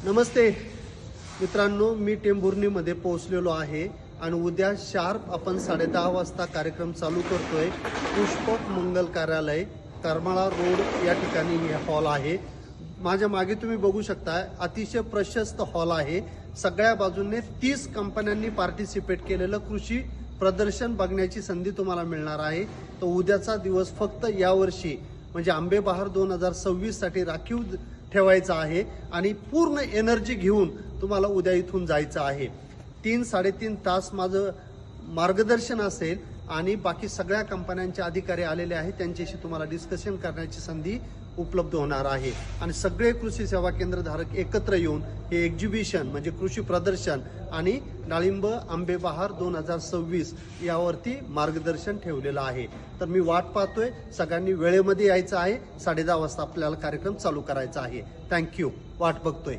नमस्ते मित्रांनो, मी टेंभुर्णीमध्ये पोहोचलेलो आहे आणि उद्या शार्प आपण 10:30 वाजता कार्यक्रम चालू करतोय। पुष्पक मंगल कार्यालय करमाळा रोड या ठिकाणी हे हॉल आहे। माझ्या मागे तुम्ही बघू शकता, अतिशय प्रशस्त हॉल आहे। सगळ्या बाजूने 30 कंपन्यांनी पार्टिसिपेट केलेलं कृषी प्रदर्शन बघण्याची संधी तुम्हाला मिळणार आहे। तर उद्याचा दिवस फक्त यावर्षी म्हणजे आंबे बहार 2026 साठी राखीव ठेवायचा आहे आणि पूर्ण एनर्जी घेऊन तुम्हाला उद्या इथून जायचं आहे। 3-3.5 तास माझं मार्गदर्शन असेल आणि बाकी सगळ्या कंपन्यांचे अधिकारी आलेले आहेत, त्यांच्याशी तुम्हाला डिस्कशन करण्याची संधी उपलब्ध होणार आहे। आणि सगळे कृषी सेवा केंद्र धारक एकत्र येऊन हे एक्झिबिशन म्हणजे कृषी प्रदर्शन आणि डाळिंब आंबे बहार 2026 यावरती मार्गदर्शन ठेवलेलं आहे। तर मी वाट पाहतोय, सगळ्यांनी वेळेमध्ये यायचं आहे। 10:30 वाजता आपल्याला कार्यक्रम चालू करायचा आहे। थँक्यू, वाट बघतोय।